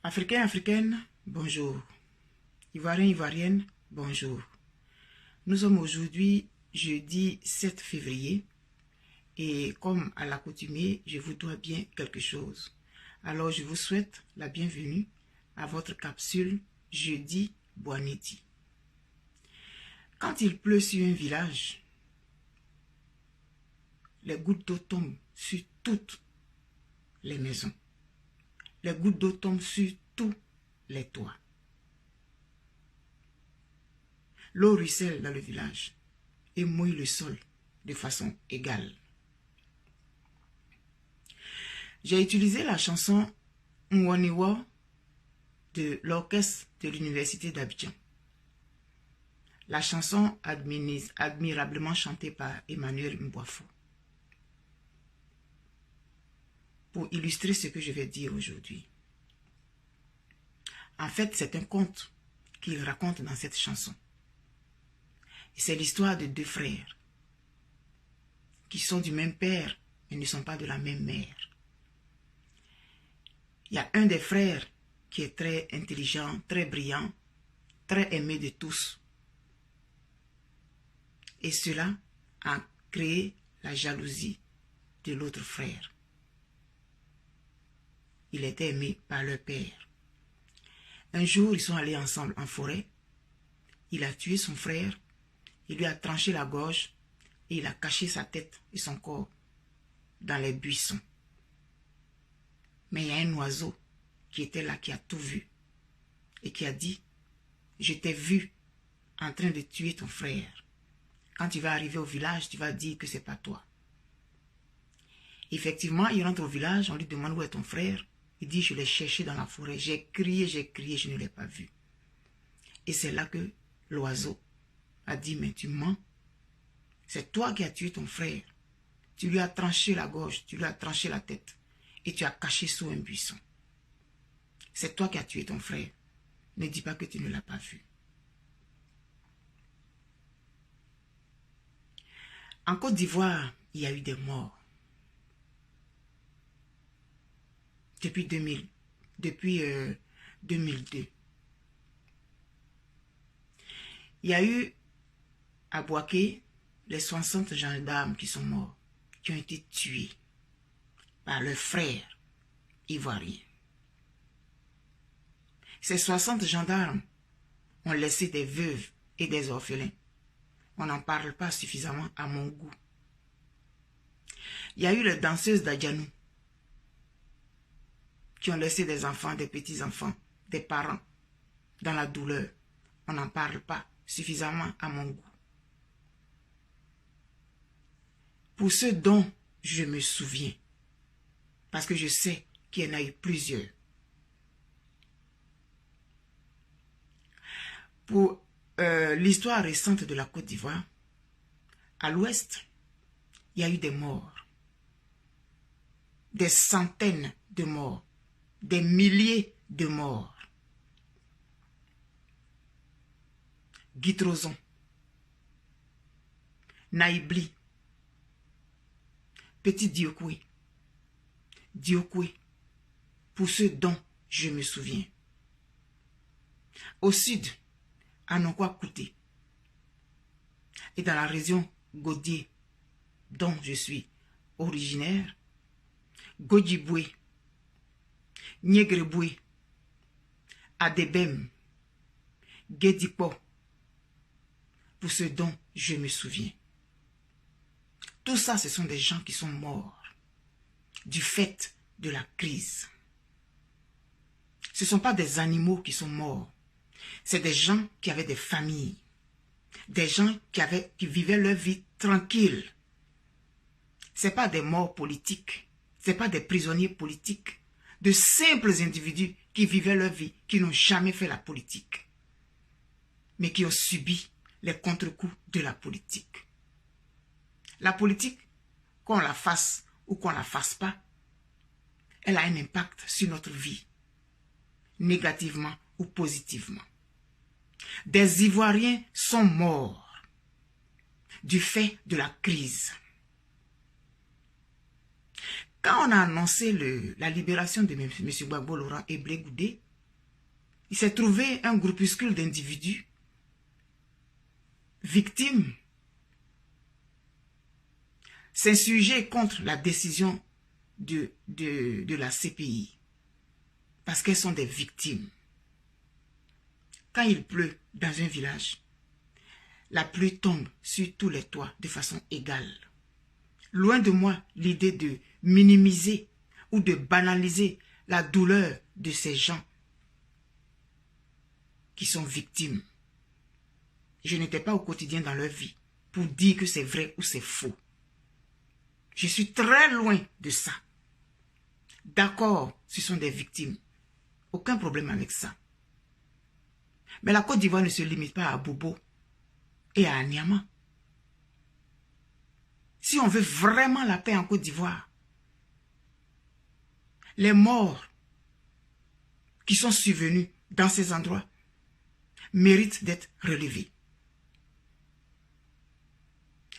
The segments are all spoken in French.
Africains, Africaines, bonjour. Ivoiriens, Ivoiriennes, bonjour. Nous sommes aujourd'hui jeudi 7 février et comme à l'accoutumée, je vous dois bien quelque chose. Alors je vous souhaite la bienvenue à votre capsule jeudi Boanéti. Quand il pleut sur un village, les gouttes d'eau tombent sur toutes les maisons. Les gouttes d'eau tombent sur tous les toits. L'eau ruisselle dans le village et mouille le sol de façon égale. J'ai utilisé la chanson Mwaniwa de l'orchestre de l'université d'Abidjan. La chanson admirablement chantée par Emmanuel Mboifo. Pour illustrer ce que je vais dire aujourd'hui. En fait, c'est un conte qu'il raconte dans cette chanson. C'est l'histoire de deux frères qui sont du même père, mais ne sont pas de la même mère. Il y a un des frères qui est très intelligent, très brillant, très aimé de tous. Et cela a créé la jalousie de l'autre frère. Il était aimé par leur père. Un jour, ils sont allés ensemble en forêt. Il a tué son frère. Il lui a tranché la gorge et il a caché sa tête et son corps dans les buissons. Mais il y a un oiseau qui était là, qui a tout vu et qui a dit « Je t'ai vu en train de tuer ton frère. Quand tu vas arriver au village, tu vas dire que ce n'est pas toi. » Effectivement, il rentre au village, on lui demande où est ton frère. Il dit « Je l'ai cherché dans la forêt, j'ai crié, je ne l'ai pas vu. » Et c'est là que l'oiseau a dit, mais tu mens. C'est toi qui as tué ton frère. Tu lui as tranché la gorge, tu lui as tranché la tête et tu as caché sous un buisson. C'est toi qui as tué ton frère. Ne dis pas que tu ne l'as pas vu. En Côte d'Ivoire, il y a eu des morts. Depuis 2002. Il y a eu à Bouaké les 60 gendarmes qui sont morts, qui ont été tués par leurs frères ivoiriens. Ces 60 gendarmes ont laissé des veuves et des orphelins. On n'en parle pas suffisamment à mon goût. Il y a eu les danseuses d'Adjanou qui ont laissé des enfants, des petits-enfants, des parents dans la douleur. On n'en parle pas suffisamment à mon goût. Pour ceux dont je me souviens, parce que je sais qu'il y en a eu plusieurs. Pour l'histoire récente de la Côte d'Ivoire, à l'ouest, il y a eu des morts. Des centaines de morts. Des milliers de morts. Guitrozon, Naïbli, Petit Diokoué, pour ceux dont je me souviens. Au sud, à Nokwa-Kouté, et dans la région Godié, dont je suis originaire, Godjiboué, Niegreboué, Adebem, Guédipo, pour ceux dont je me souviens. Tout ça, ce sont des gens qui sont morts du fait de la crise. Ce ne sont pas des animaux qui sont morts. C'est des gens qui avaient des familles. Des gens qui vivaient leur vie tranquille. Ce n'est pas des morts politiques. Ce n'est pas des prisonniers politiques. De simples individus qui vivaient leur vie, qui n'ont jamais fait la politique. Mais qui ont subi les contre-coups de la politique. La politique, qu'on la fasse ou qu'on ne la fasse pas, elle a un impact sur notre vie, négativement ou positivement. Des Ivoiriens sont morts du fait de la crise. Quand on a annoncé la libération de M. Gbagbo Laurent et Blé Goudé, il s'est trouvé un groupuscule d'individus victimes s'insurger contre la décision de la CPI. Parce qu'elles sont des victimes. Quand il pleut dans un village, la pluie tombe sur tous les toits de façon égale. Loin de moi l'idée de minimiser ou de banaliser la douleur de ces gens qui sont victimes. Je n'étais pas au quotidien dans leur vie pour dire que c'est vrai ou c'est faux. Je suis très loin de ça. D'accord, ce sont des victimes. Aucun problème avec ça. Mais la Côte d'Ivoire ne se limite pas à Bobo et à Anyama. Si on veut vraiment la paix en Côte d'Ivoire, les morts qui sont survenus dans ces endroits méritent d'être relevés.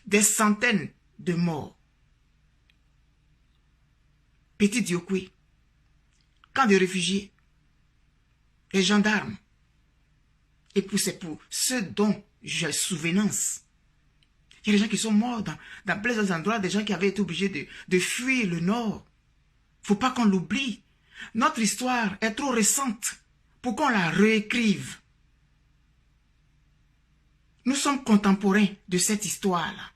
Des centaines de morts. Petit Diokwe, camp de réfugiés, les gendarmes. Et puis c'est pour ceux dont j'ai souvenance. Il y a des gens qui sont morts dans plusieurs endroits, des gens qui avaient été obligés de fuir le nord. Il ne faut pas qu'on l'oublie. Notre histoire est trop récente pour qu'on la réécrive. Nous sommes contemporains de cette histoire-là.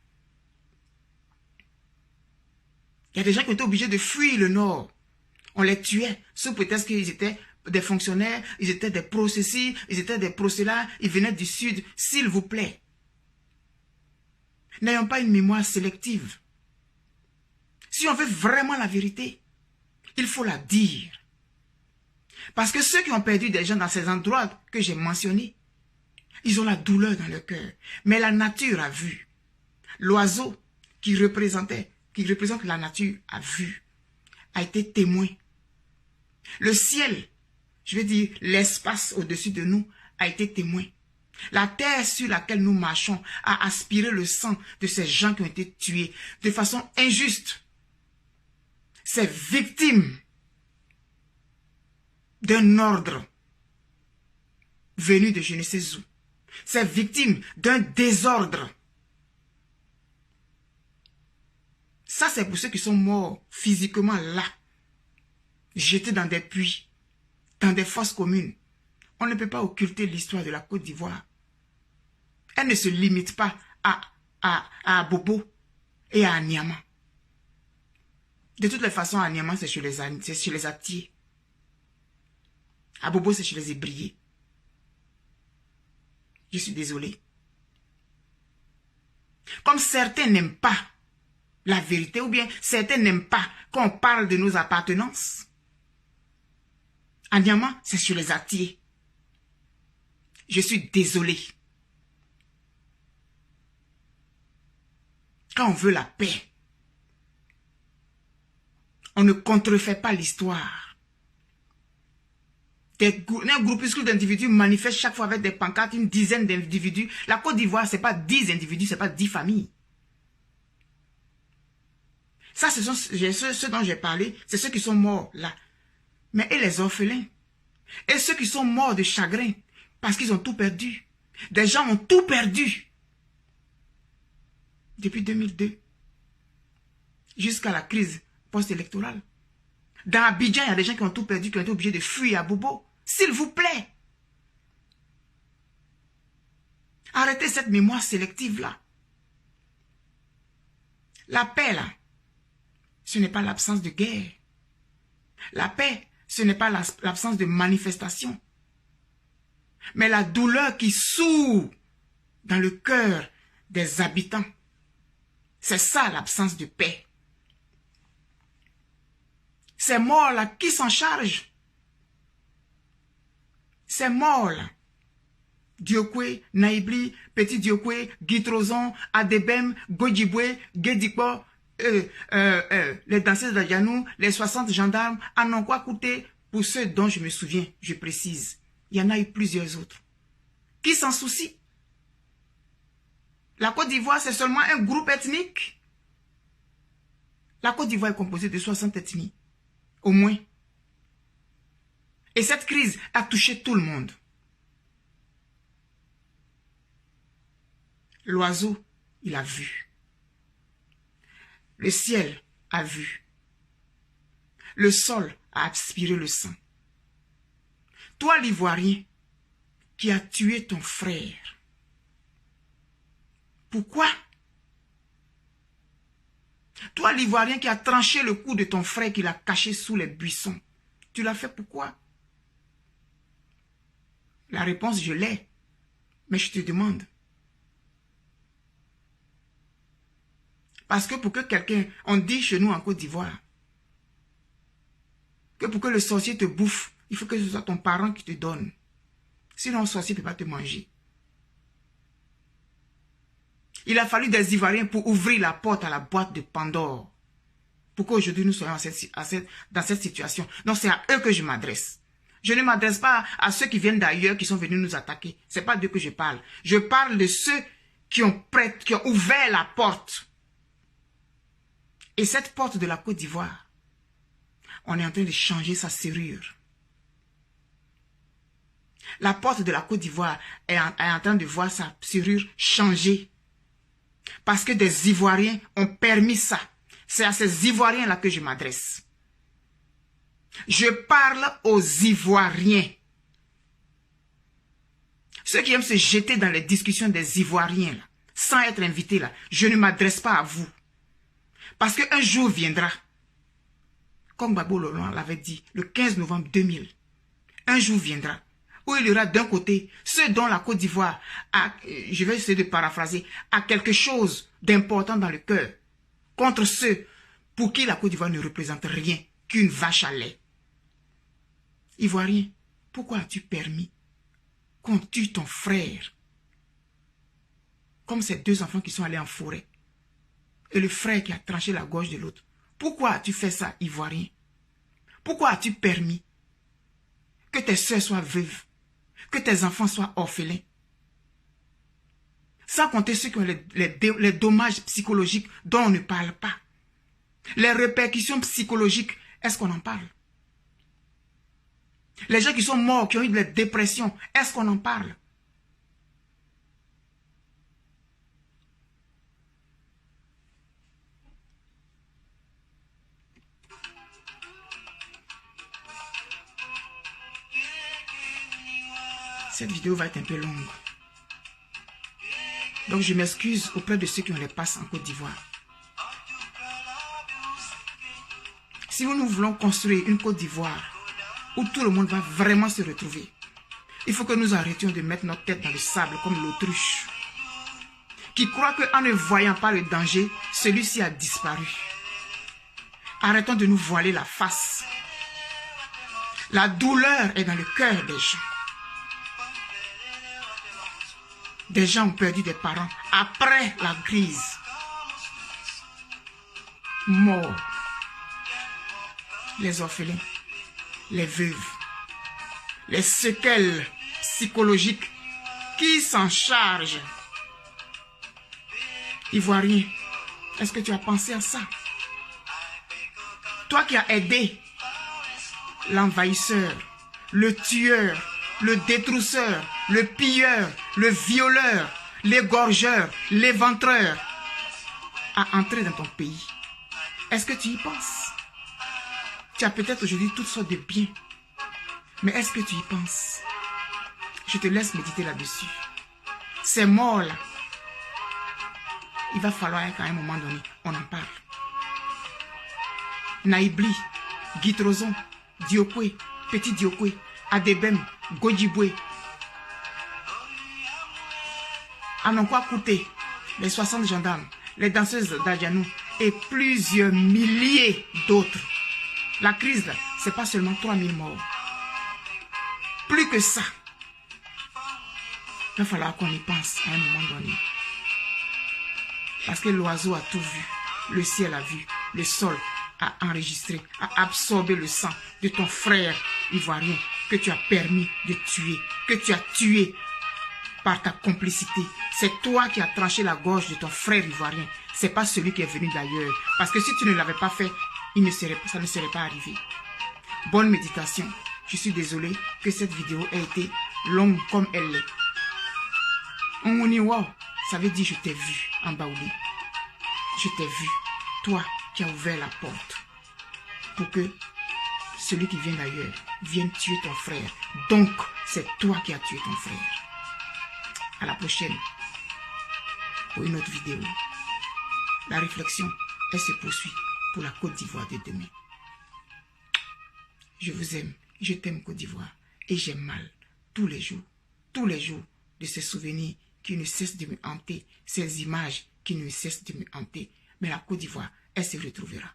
Il y a des gens qui ont été obligés de fuir le nord. On les tuait sous prétexte qu'ils étaient des fonctionnaires, ils étaient des processis, ils étaient des procès-là, ils venaient du sud. S'il vous plaît, n'ayons pas une mémoire sélective. Si on veut vraiment la vérité, il faut la dire. Parce que ceux qui ont perdu des gens dans ces endroits que j'ai mentionnés, ils ont la douleur dans le cœur. Mais la nature a vu. L'oiseau qui représente la nature a vu, a été témoin. Le ciel, je veux dire l'espace au-dessus de nous, a été témoin. La terre sur laquelle nous marchons a aspiré le sang de ces gens qui ont été tués de façon injuste. Ces victimes d'un ordre venu de je ne sais où. Ces victimes d'un désordre. Ça, c'est pour ceux qui sont morts physiquement là, jetés dans des puits, dans des fosses communes. On ne peut pas occulter l'histoire de la Côte d'Ivoire. Elle ne se limite pas à Bobo et à Anyama. De toutes les façons, à Anyama, c'est chez les Atiers. À Bobo, c'est chez les Ébriers. Je suis désolé. Comme certains n'aiment pas la vérité, ou bien certains n'aiment pas qu'on parle de nos appartenances. À Anyama, c'est sur les Atiers. Je suis désolé. Quand on veut la paix, on ne contrefait pas l'histoire. Un groupuscule d'individus manifeste chaque fois avec des pancartes, une dizaine d'individus. La Côte d'Ivoire, ce n'est pas 10 individus, ce n'est pas 10 familles. Ça, ce sont ceux dont j'ai parlé, c'est ceux qui sont morts là. Mais et les orphelins? Et ceux qui sont morts de chagrin parce qu'ils ont tout perdu. Des gens ont tout perdu. Depuis 2002. Jusqu'à la crise post-électorale. Dans Abidjan, il y a des gens qui ont tout perdu, qui ont été obligés de fuir à Bobo. S'il vous plaît. Arrêtez cette mémoire sélective-là. La paix, là, ce n'est pas l'absence de guerre. La paix, ce n'est pas l'absence de manifestation. Mais la douleur qui sourd dans le cœur des habitants. C'est ça l'absence de paix. Ces morts-là, qui s'en charge? Ces morts-là, Diokwe, Naibli, Petit Diokwe, Guitrozon, Adebem, Godjibwe, Guédipo, les danseuses de Yanou, les 60 gendarmes, en ont quoi coûté? Pour ceux dont je me souviens, je précise. Il y en a eu plusieurs autres. Qui s'en soucie? La Côte d'Ivoire, c'est seulement un groupe ethnique. La Côte d'Ivoire est composée de 60 ethnies, au moins. Et cette crise a touché tout le monde. L'oiseau, il a vu. Le ciel a vu. Le sol a aspiré le sang. Toi, l'Ivoirien, qui a tué ton frère. Pourquoi? Toi, l'Ivoirien, qui a tranché le cou de ton frère, qui l'a caché sous les buissons. Tu l'as fait pourquoi? La réponse, je l'ai. Mais je te demande. Parce que pour que quelqu'un, on dit chez nous en Côte d'Ivoire, que pour que le sorcier te bouffe, il faut que ce soit ton parent qui te donne. Sinon, le sorcier ne peut pas te manger. Il a fallu des Ivoiriens pour ouvrir la porte à la boîte de Pandore. Pour qu'aujourd'hui nous soyons dans cette situation. Donc c'est à eux que je m'adresse. Je ne m'adresse pas à ceux qui viennent d'ailleurs, qui sont venus nous attaquer. Ce n'est pas d'eux que je parle. Je parle de ceux qui ont ouvert la porte. Et cette porte de la Côte d'Ivoire, on est en train de changer sa serrure. La porte de la Côte d'Ivoire est en train de voir sa serrure changer. Parce que des Ivoiriens ont permis ça. C'est à ces Ivoiriens-là que je m'adresse. Je parle aux Ivoiriens. Ceux qui aiment se jeter dans les discussions des Ivoiriens, là, sans être invités, là, je ne m'adresse pas à vous. Parce qu'un jour viendra, comme Gbagbo Lolo l'avait dit, le 15 novembre 2000, un jour viendra, où il y aura d'un côté ceux dont la Côte d'Ivoire a, je vais essayer de paraphraser, a quelque chose d'important dans le cœur, contre ceux pour qui la Côte d'Ivoire ne représente rien qu'une vache à lait. Ivoirien, pourquoi as-tu permis qu'on tue ton frère? Comme ces deux enfants qui sont allés en forêt. Et le frère qui a tranché la gorge de l'autre. Pourquoi as-tu fait ça, Ivoirien? Pourquoi as-tu permis que tes soeurs soient veuves? Que tes enfants soient orphelins? Sans compter ceux qui ont les dommages psychologiques dont on ne parle pas. Les répercussions psychologiques, est-ce qu'on en parle? Les gens qui sont morts, qui ont eu des dépressions, est-ce qu'on en parle? Cette vidéo va être un peu longue. Donc je m'excuse auprès de ceux qui ont les passes en Côte d'Ivoire. Si nous voulons construire une Côte d'Ivoire où tout le monde va vraiment se retrouver, il faut que nous arrêtions de mettre notre tête dans le sable comme l'autruche, qui croit qu'en ne voyant pas le danger, celui-ci a disparu. Arrêtons de nous voiler la face. La douleur est dans le cœur des gens. Des gens ont perdu des parents après la crise. Morts. Les orphelins, les veuves, les séquelles psychologiques. Qui s'en charge? Ivoirien, est-ce que tu as pensé à ça? Toi qui as aidé l'envahisseur, le tueur, le détrousseur, le pilleur, le violeur, l'égorgeur, l'éventreur à entrer dans ton pays. Est-ce que tu y penses? Tu as peut-être aujourd'hui toutes sortes de biens. Mais est-ce que tu y penses? Je te laisse méditer là-dessus. Ces morts-là, il va falloir qu'à un moment donné, on en parle. Naïbli, Guitrozon, Diokwe, Petit Diokwe, Adebem, Godjibwe, Anonkwa Kouté, les 60 gendarmes, les danseuses d'Adjanou et plusieurs milliers d'autres. La crise, là, ce n'est pas seulement 3000 morts. Plus que ça. Il va falloir qu'on y pense à un moment donné. Parce que l'oiseau a tout vu. Le ciel a vu. Le sol a enregistré, a absorbé le sang de ton frère ivoirien que tu as permis de tuer, que tu as tué par ta complicité. C'est toi qui as tranché la gorge de ton frère ivoirien. Ce n'est pas celui qui est venu d'ailleurs. Parce que si tu ne l'avais pas fait, ça ne serait pas arrivé. Bonne méditation. Je suis désolé que cette vidéo ait été longue comme elle l'est. On dit wow, ça veut dire je t'ai vu en Baouli. Je t'ai vu, toi qui as ouvert la porte pour que celui qui vient d'ailleurs vienne tuer ton frère. Donc, c'est toi qui as tué ton frère. À la prochaine pour une autre vidéo. La réflexion, elle se poursuit pour la Côte d'Ivoire de demain. Je vous aime, je t'aime Côte d'Ivoire et j'ai mal tous les jours de ces souvenirs qui ne cessent de me hanter, ces images qui ne cessent de me hanter. Mais la Côte d'Ivoire, elle se retrouvera.